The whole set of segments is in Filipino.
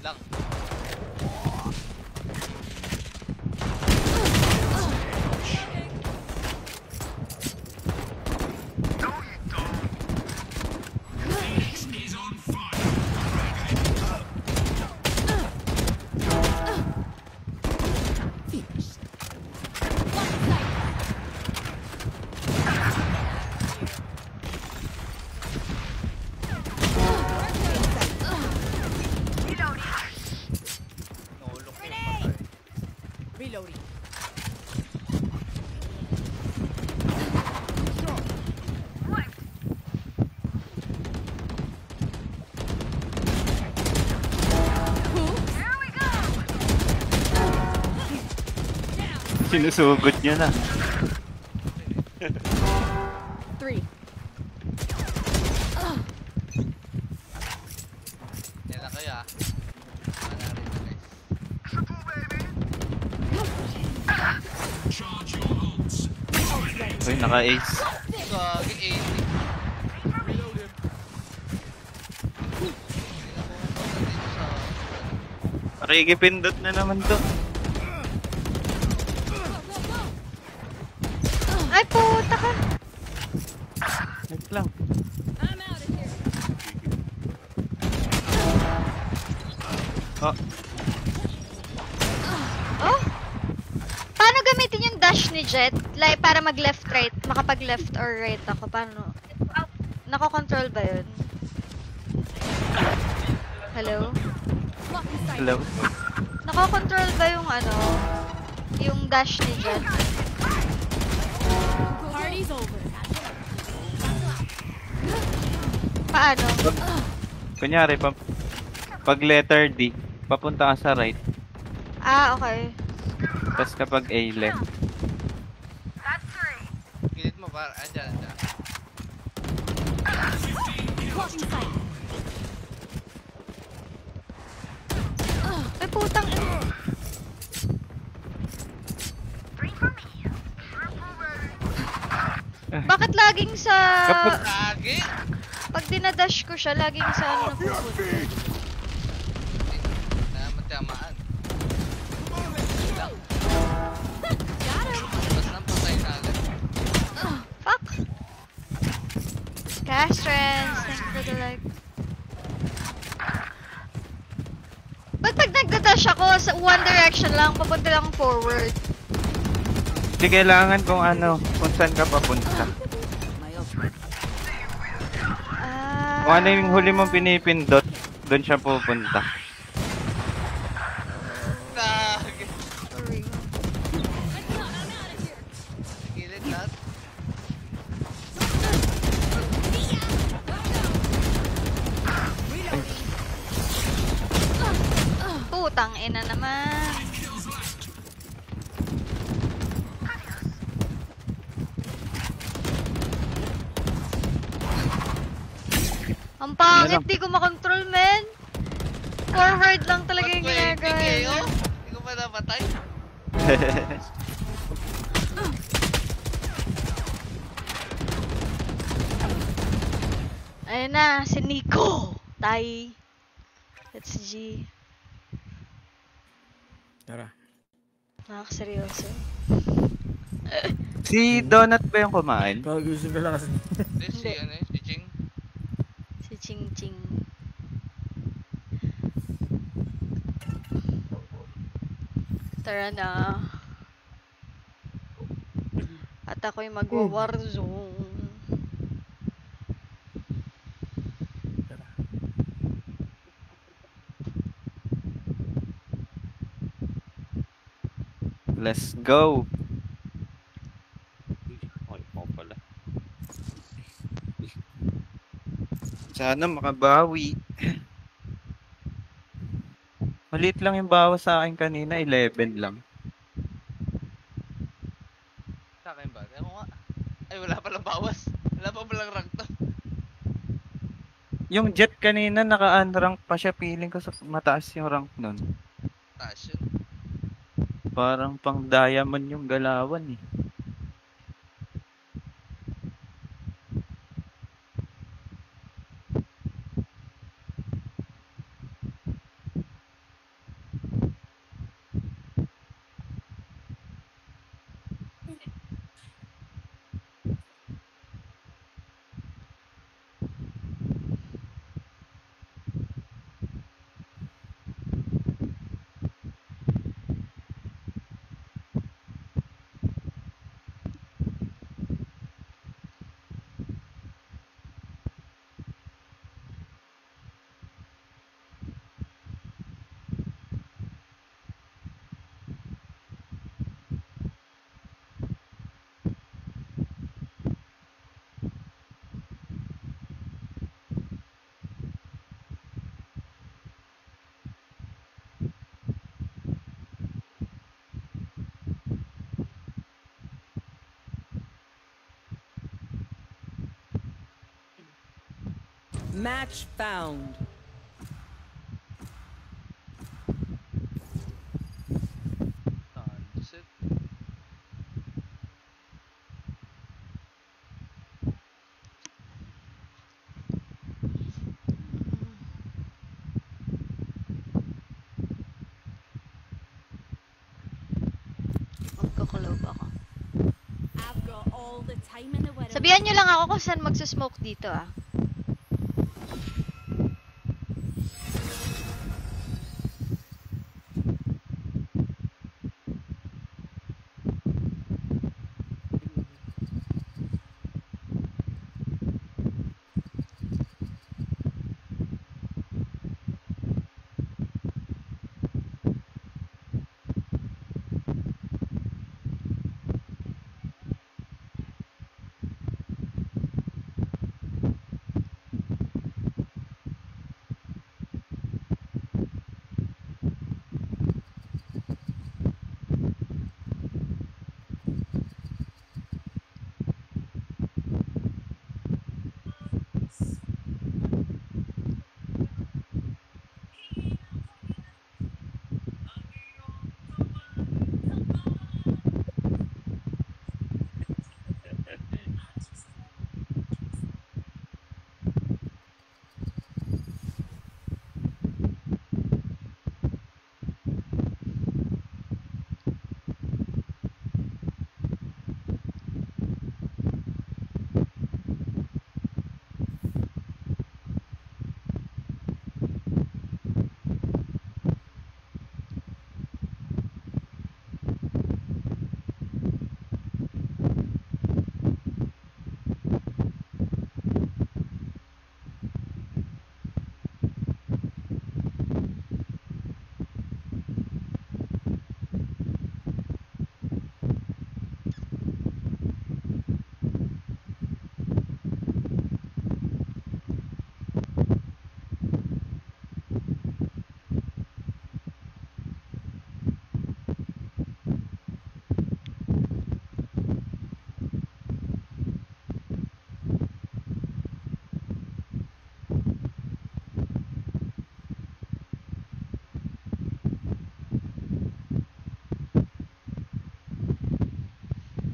lang. Reloading. Sinusugod niya na. 3. Yan lang kayo ah. Wala rin na guys. Uy, naka-ace. Gagi 80. Nakikipindot na naman to. Ay, puta ka. Wait lang. I'm out of here. Oh, Oh? Paano gamitin yung dash ni Jet? Like, para mag left right. Makapag left or right ako. Paano? Nako-control ba yun? Hello? hello. Nako-control ba yung ano? Yung dash ni Jet? Party's over. Paano? Kunyari, pag letter D, papunta ka sa right. Ah, okay. Tapos kapag A, left. Pilit mo para. Andyan, andyan. Blocking sight. Ay, putang ina. Bakit laging sa... Lagi! Pag dinadash ko siya, laging sa ano na pupunta? Matamaan. Got him. Bas lang patay na agad. Fuck! Castrans, thank you for the like. Ba't pag nagdadash ako, sa one direction lang, papunta lang forward? Hindi kailangan kung ano, kung saan ka papunta. Kung ano yung huli mong pinipindot, doon siya pupunta. Lagi! Sorry. Gilid lahat. Putang ina naman. Ang pangit, di ko makontrol, men. Forward lang talaga yung ginagawa. kayo? Hindi ko pa napatay. Ayun na, si Nico. Tai. That's G. Tara. Nakakaseryoso. Si Donut ba yung kumain? Pag-usap ka lang kasi. Hindi, si ano yun, si Ching. Si Ching Ching. Tara na. At ako'y magwa-warzone. Tara. Let's go! Okay, ako pala. Sana makabawi. Maliit lang yung bawas sa akin kanina, 11 lang. Sa akin ba? Ako nga. Ay, wala palang bawas. Wala pa palang rank to. Yung Jet kanina, naka-unrank pa siya. Feeling ko sa mataas yung rank nun. Taas yun. Parang pang diamond yung galawan eh. Match found. Sunset. Magkukulob ako. I've got all the time in the world. Sabihan nyo lang ako kung saan magsusmoke dito ah.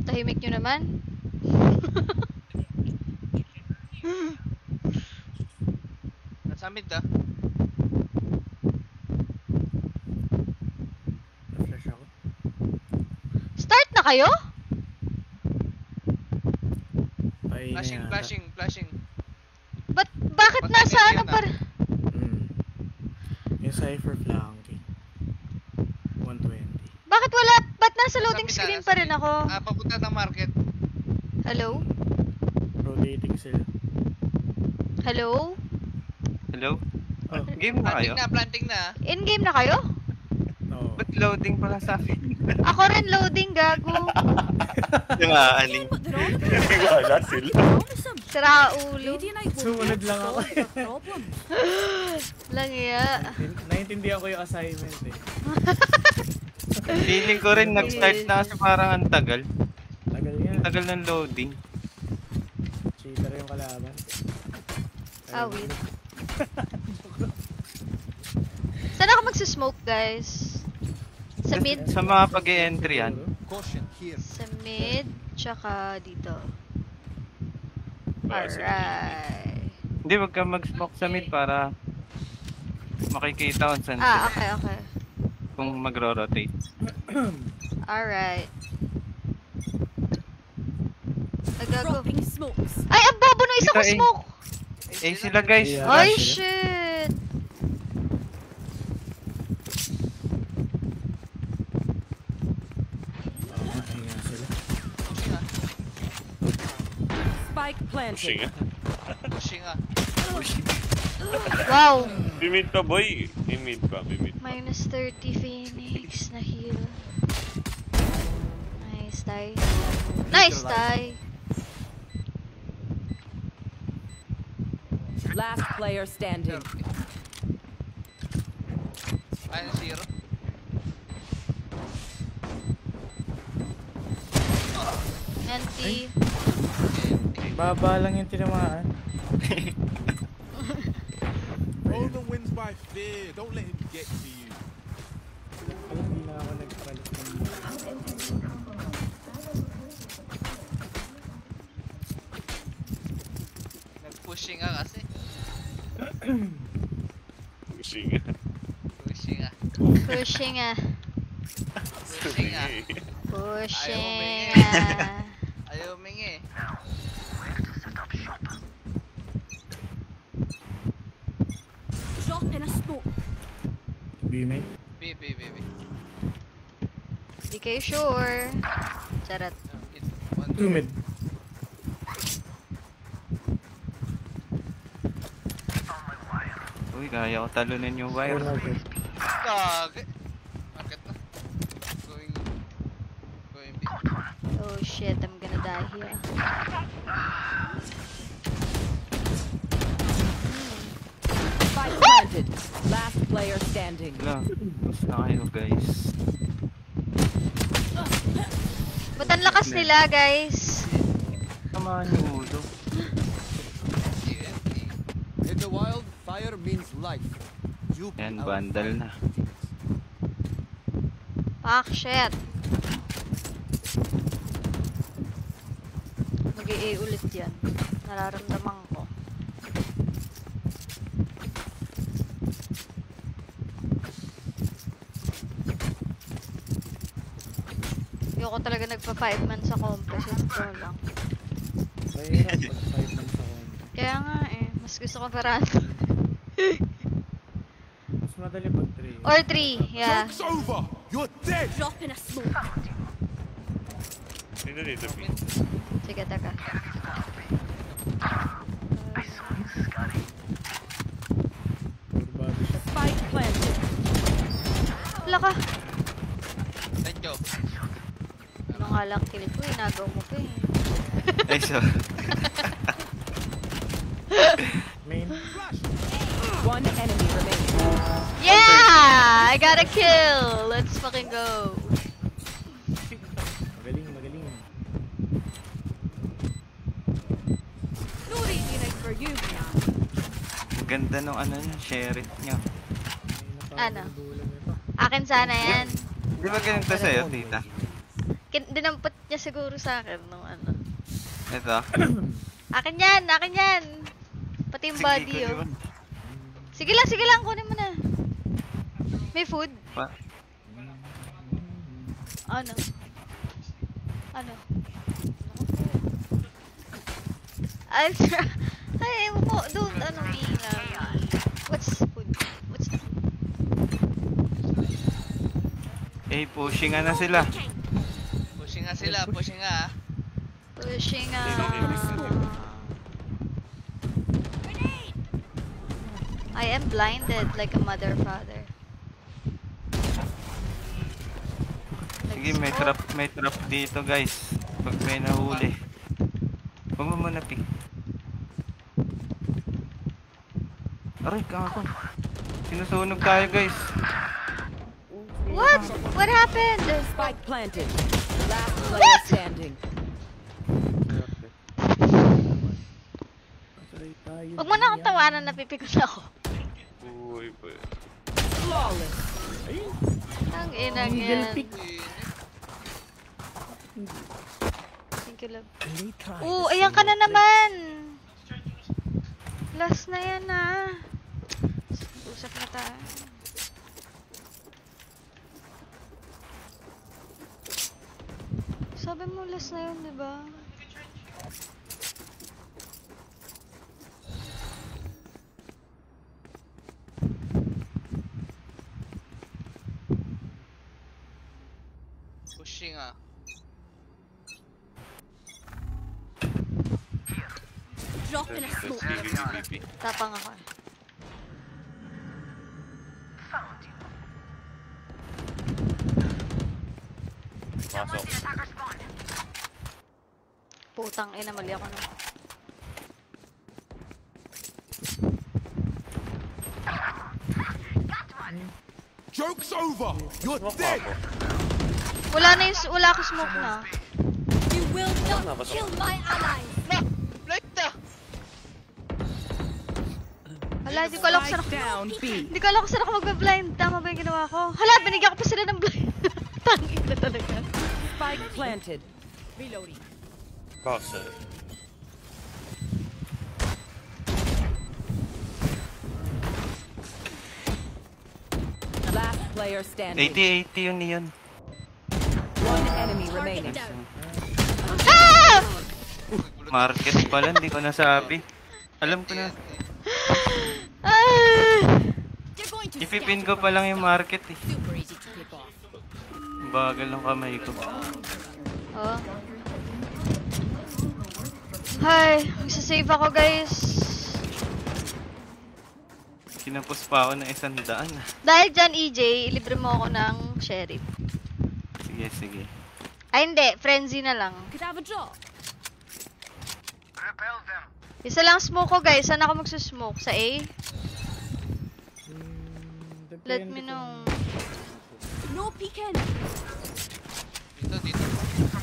Tahimik nyo naman. Nasa mid ah. Na-flash ako. Start na kayo? Ay, Flashing, flashing, flashing. Bakit Patay nasa na ano yan, pa? Yung Cypher flanking. 120. Bakit wala? Ba't nasa loading Nasa mid, screen nasa pa rin mid. ako? Papunta ng market. Hello? Rotating sila. Hello? Hello? Oh, Game na kayo? Planting na. In-game na kayo? no. Ba't loading pala sa akin? Ako rin loading, gago. Yung aaling. What they're on about? Wala sila. Promise them. Sira ulo. Radianite will Sumunod not lang ako. solve their problem. Lang iya. Naiintindihan ko yung assignment eh. Feeling ko rin nag-start na kasi parang ang tagal. Tagal yan. Ang tagal ng loading. Cheater yung kalaban. Ah, wait. Saan ako magsusmoke, guys? Sa mid? Sa mga pag-e-entry yan. Sa mid, tsaka dito. Alright. Hindi, wag ka mag-smoke sa mid para makikita kung saan Ah, sila. okay, okay. Kung magro-rotate. Alright. Ay, gago. Dropping smokes. Ay, ang bobo na isa ko Dito, eh. smoke! Eh sila guys. Yeah. Ay, sila. shit! Oo, ay nga sila. Pushing ah. Spike planted. Pushing ah. Wow! Bimid pa boy. Bimid pa, bimid pa. Minus 30 Phoenix na heal. Nice, Tay. Nice, Tay! Last player standing. Minus 0. Anti. Baba lang yung tinamaan. my fear. Don't let him get to you. Alam, hindi na ako nagpalit ng... Nag-pushing ka kasi. Pushing nga. Pushing ka. Pushing ah. Pushing ka. Pushing Ayaw ah. Ayaw humingi. Drop in a smoke. B-mate. B. Di kayo sure. Charot. 2 mid. Uy, kaya ko talunin yung wire. 4 market. Gagi. Market na. Going B. Oh shit, I'm gonna die here. Spike planted. Last player standing. Wala, basta kayo guys. Ba't ang lakas nila, guys? Samahan yung ulo. TNT. In the wild, fire means life. You be Yan, our vandal fighter. na. Fuck, shit. Mag-i-A ulit yan. Nararamdaman ko. Ayoko talaga nagpa-5 man sa compass. Ito lang. Mahirap pag 5 man sa combo. Kaya nga eh. Mas gusto ko parang. Mas madali pag 3. Or 3, yeah. Joke's over. You're dead. Drop in a smoke. Dito. Sige, taka. Body shot. Spike planted. Wala ka. Let's go. Ano nga lang kill ko eh. Nagaw mo pa eh. Ay, so. Main. One enemy remaining. Yeah! I got a kill! Let's fucking go. Magaling. No reading for you. Ganda nung ano niya, sheriff niya. Ano? Akin sana yan. Di ba ganito sa'yo, tita? Dinampot niya siguro sa akin nung ano. Ito. Akin yan! Akin yan! Pati yung body kunin oh. mo. Sige lang. Kunin mo na. May food? Pa- Ano? Ay, ewan ko. Don't, what's food? What's Eh, pushing na sila. Pushing nga sila. Pushing nga. pushing I am blinded like a mother father. Sige, may trap dito guys. Pag may nahuli. Huwag mo muna pick. Aray, kako. Sinusunog tayo guys. What? What happened? Spike planted. Last player standing. Huwag mo na akong tawanan, napipikot ako. Uy, boy. Flawless. Ang inang yan. Thank you, love. Ayan ka na naman. Last na yan ah. Usap na tayo. Sabi mo last na yun, diba? Pushing ah. Drop in a smoke. BB. Tapang ako. Pasok. Putang ina, mali ako na. Joke's over. You're dead. Wala ako smoke na. You will not kill my allies. Light na! Hala, di ko alam kung saan Spike ako. down B. Hindi ko alam kung saan ako magbe-blind. Tama ba yung ginawa ko? Hala, binigyan ko pa sila ng blind. Tangin na talaga. Spike planted. Boss, Last player standing. 80-80 yun yun. One enemy remaining. Ah! Market pala, hindi ko nasabi. Alam ko na. Ah! They're going to Ipipin ko pa lang yung market eh. super easy to pick off. Bagal ng kamay ko. Oh. Hi, magsasave ako guys. Kinapos pa ako ng 100. Dahil dyan, EJ, ilibre mo ako ng sheriff. Sige, sige. Ay, hindi. Frenzy na lang. Could have a job. Isa lang smoke ko, guys. Saan ako magsusmoke? Sa A? Let me know. No peeking. Dito.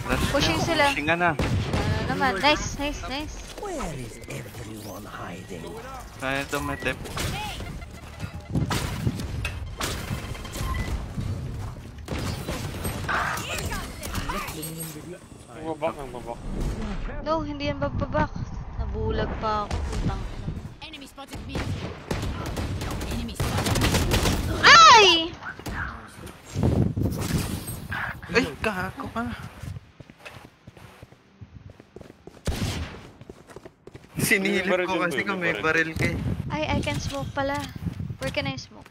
Rush Pushing sila. Pushing na. Ano naman? Nice, nice, nice. Kaya ito may tep. ang babak, ang babak. No, hindi yan bababak. Nabulag pa ako. Putang ina. Enemy spotted me. Enemy spotted. Ay! Ay, kahako ka. Sinilip May baril ko dyan, kasi boy, kung may may baril. baril ka eh. Ay, I can smoke pala. Where can I smoke?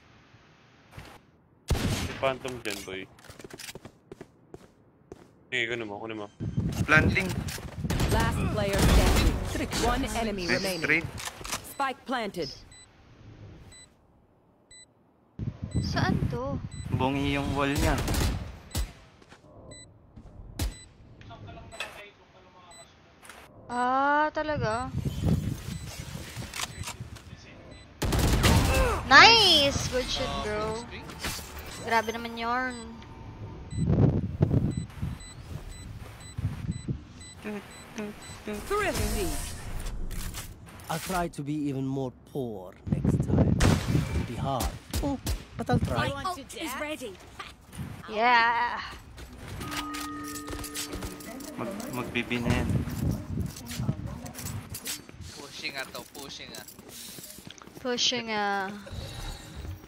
May phantom dyan, boy. Sige, kunin mo. Planting. Last player standing. One enemy remaining. Straight. Spike planted. Saan to? Bungi yung wall niya. Ah, talaga? Nice! Good shit, bro. Grabe naman yarn. Thrifty. I'll try to be even more poor next time. It'll be hard. Oh, but I'll try. My ult is ready. Yeah! Magbibi na yan. Pushing nga to, pushing nga. Pushing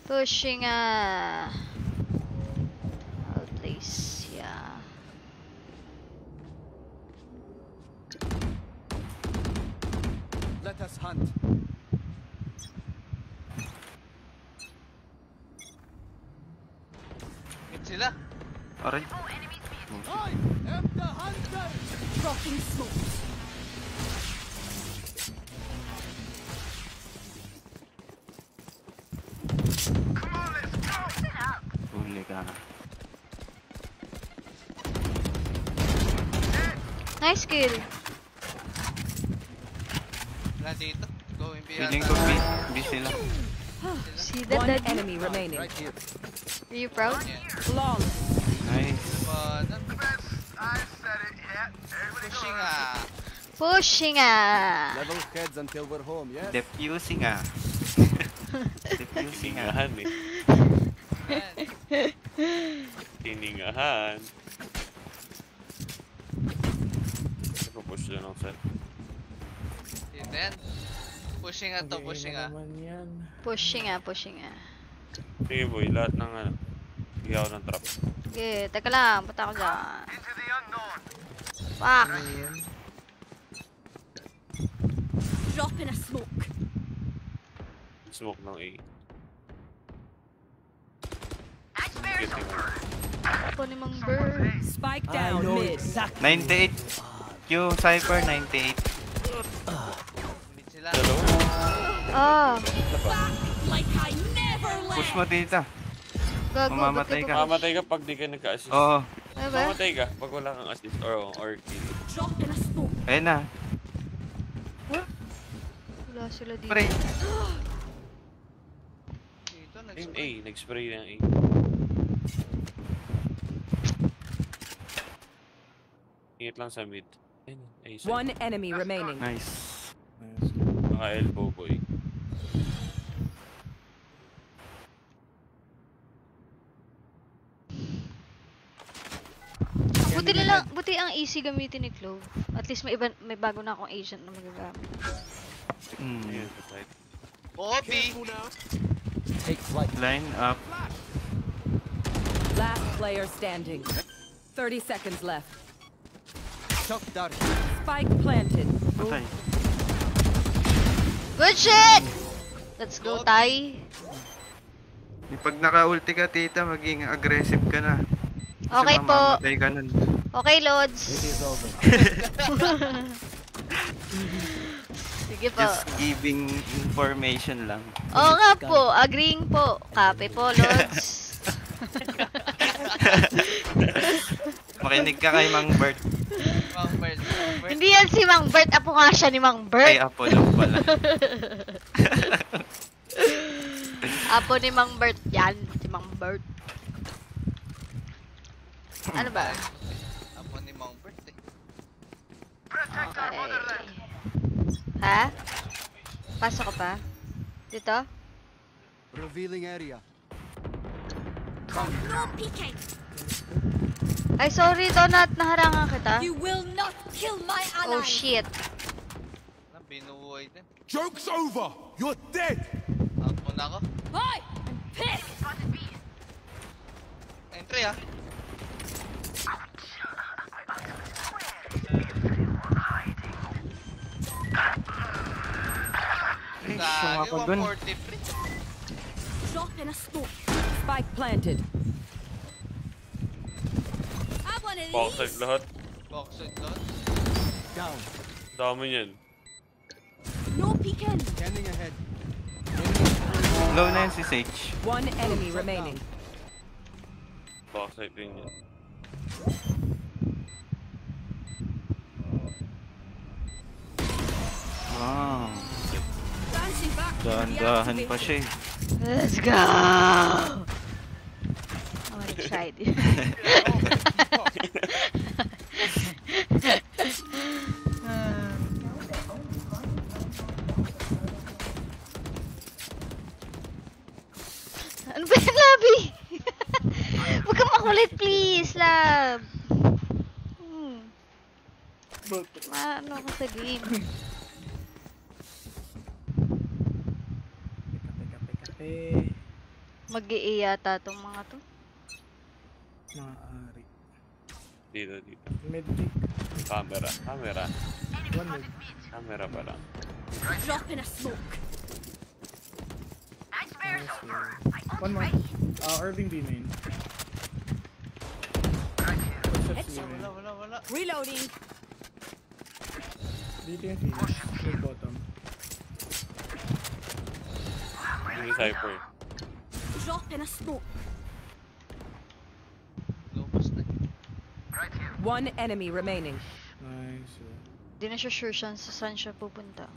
Pushing I'll place, yeah. Let us hunt. Hit sila. Aray. I am the hunter! Rocking smoke. Huli ka. Nice kill. Wala dito. Going Feeling behind. ko B sila. See that, One that enemy remaining. Right here. Are you proud? Flawless. Nice. Pushing nga. Pushing Level heads until we're home, yes? Defusing ah. Defusing ah. Tiningahan eh. Tiningahan. Push lang ng set. Dito yan. Pushing nga to, pushing nga. naman yan. Pushing Sige boy, lahat ng ano. Bigyan ako ng trap. Okay, teka lang. Punta ako dyan. Fuck. Drop in a smoke. Smoke ng A. Ako ni Mang Bird. Spike I down know mid. exactly. 98. Yung Cypher 98. Mid sila. Dalawa. Ah. Like I never Push left. mo dito. Gago. Mamamatay ka. Mamatay ka pag di ka nagka-assist. Oo. Ano ba? Mamatay ka pag wala kang assist or kill. Drop in a smoke. Ayun na. Wala sila dito. Pre. Dito, Yung A, nag-spray ng A. Ingat lang sa mid. Ayun, A side. One enemy remaining. Nice. Naka-elbow boy. buti ang easy gamitin ni Clove. At least may bago na akong agent na magagamit. Ayun, sa side. Bobby! Take flight. Line up. Last player standing. 30 seconds left. Shock dart. Spike planted. Patay. Good shit! Let's go, Tay. Pag naka-ulti ka, tita, maging aggressive ka na. Kasi Okay po. mamamatay ka nun. Okay, Lods. It is over. Sige po. Just giving information lang. Oo nga po. Agreeing po. Kape po, Lods. Makinig ka kay Mang Bert. Mang Bert. Hindi yan si Mang Bert. Apo nga siya ni Mang Kay Bert. Apollo pala. Apo ni Mang Bert. Yan. Si Mang Bert. Ano ba? Apo ni Mang Bert eh. Okay. Ha? Pasok ka pa? Dito? Revealing area. No peeking. Ay, sorry, Donut. Naharangan kita. You will not kill my ally. Oh, shit. Binuhay din. Joke's over! You're dead! Out mo na ako. Boy, I'm pissed. Entry ah. Ay, Dami, sumaka dun. 143. Drop in a smoke. Spike planted. Have one of Backside these. lahat. Backside lot. Down. Dami niyan. No peeking. Scanning ahead. Low na yun si Sage. One enemy remaining. Backside din yan. Wow. Dancing back. Dahan-dahan pa siya eh. Let's go! I wanna try this. Ano ba yan, Labi? Huwag kang makulit, please, Lab. Ano ako sa game? Kape. Mag-i yata tong mga to. Maaari. Dito, dito. Medpick. Camera. Camera. One mid. Camera pa lang. Drop in a smoke. One more. Irving B main. Footsteps B main. Wala. Reloading. Dito yung Phoenix. Mid bottom. Yung Cypher. Drop in a smoke. Lumos na. One enemy remaining. Nice. Di na siya sure siya saan siya pupunta.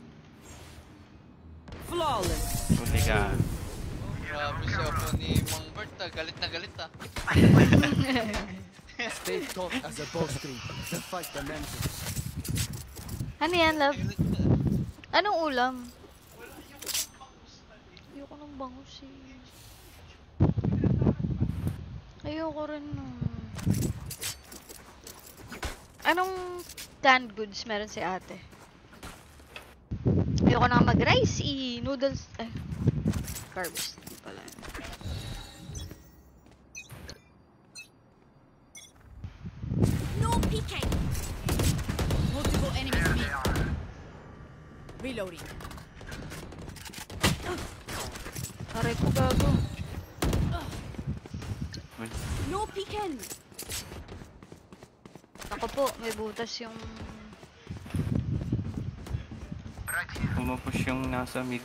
Flawless. Huli ka. Grabe siya po ni Mang Bert ah. Galit na galit ah. Stay taut as a bowstring. The fight dimension. Ano yan, love? Galit na. Anong ulam? Ayoko ng bangus eh. Ayoko rin nun. Anong canned goods meron si ate? Ayoko na mag-rice eh. Noodles. Carbs. Di pala. No peeking. Multiple enemies mid. Reloading. Aray ko, gago. No peeking. Ako po, may butas yung... Pumupush yung nasa mid.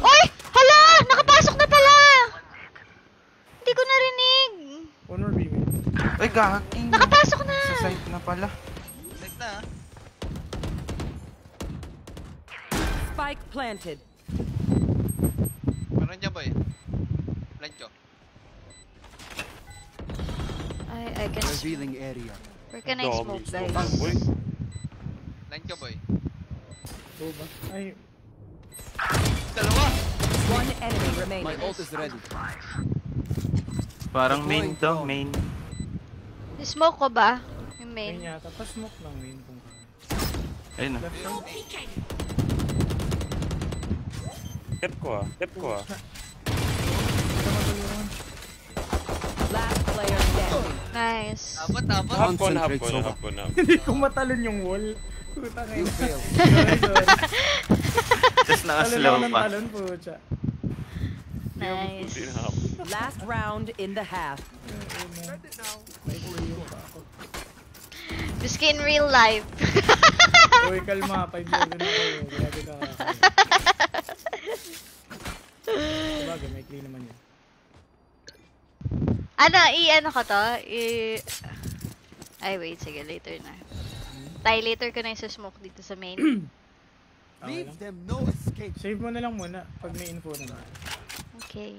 Oy! Hala! Nakapasok na pala! Hindi ko narinig. One more B main. Ay, gagi. Nakapasok na! Sa site na pala. Galit na ah. Spike planted. Meron dyan boy. Blind ko. I can... Revealing area. Where can I smoke, guys? Boy. Blind ko boy. Go ba? Ay. Dalawa. One enemy remaining. My ult is ready. Parang main daw, main. Smoke ko ba? Yung Main main. yata. Pa-smoke lang main kung kaya. Ayun na. Left No side. peeking. Tip ko ah. Last player standing. Nice. Abot. Hapon. Hindi ko matalon yung wall. Puta kayo. Fail. Sorry. Just Talon naka-slow ako ng pa. talon, pucha. Nice. Last round in the half. Biski in real life. Uy, kalma. 5 years na kayo. Grabe ka. Sabagay, may clean naman yun. Ano ko to? Ay, wait. Sige, later na. Later ko na yung smoke dito sa main. Okay Leave lang. them no escape. Save mo na lang muna pag may info na. Okay.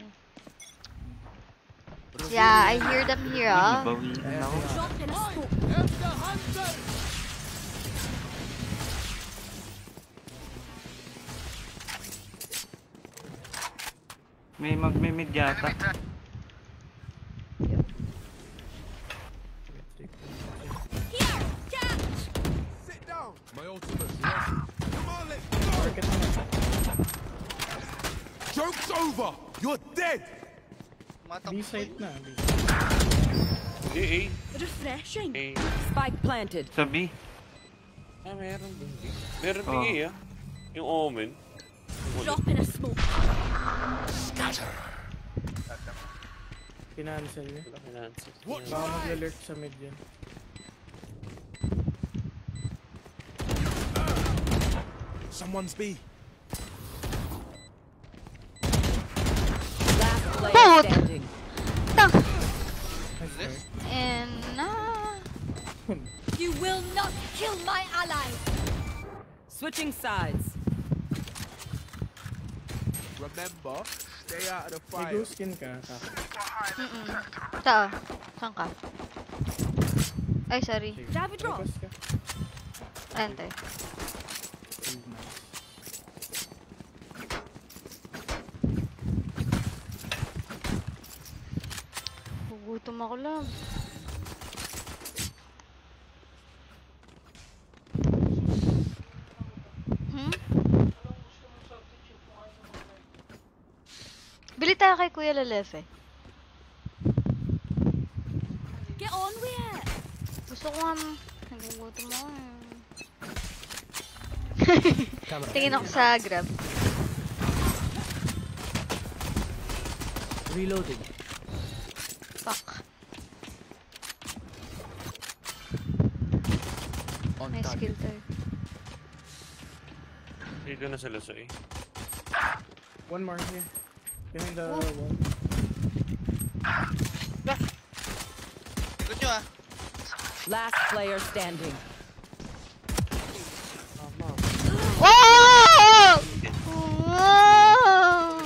Yeah, I hear them here, ah. Bawiin ako. Drop in a smoke. May magme-mid yata. Here, catch. Sit down. My ultimate's ready. Come on, let's go. Market na. Joke's over. You're dead. B-site na. A. Refreshing. Spike planted. Sa B. Meron din. Meron Oh. din ah. Yung Omen. Drop in a smoke. Kinancel niya. What? Baka mag-alert sa mid yan. Someone's B. Last player Both. standing. Tang. Nice try. And, You will not kill my allies. Switching sides. Remember, stay out of the May fire. ghost skin ka. Saan ka? Ay, sorry. Grab a drop. Focus ka. Ante. Save na. Gugutom ako lang. Bili tayo kay Kuya Lalefe. Get on with it. Gusto ko nga, nagugutom ako Tingin ako sa Grab. Reloading. Fuck. On Nice target. skill tayo. Dito na sila sa A. One more here. Behind the Oh. wall. Ikot nyo ah. Last player standing. Oh!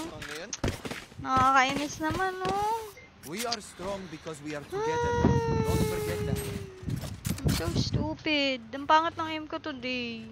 Ano yun? Nakakainis naman, oh. We are strong because we are together. Don't forget that. I'm so stupid. Ang pangat ng aim ko today.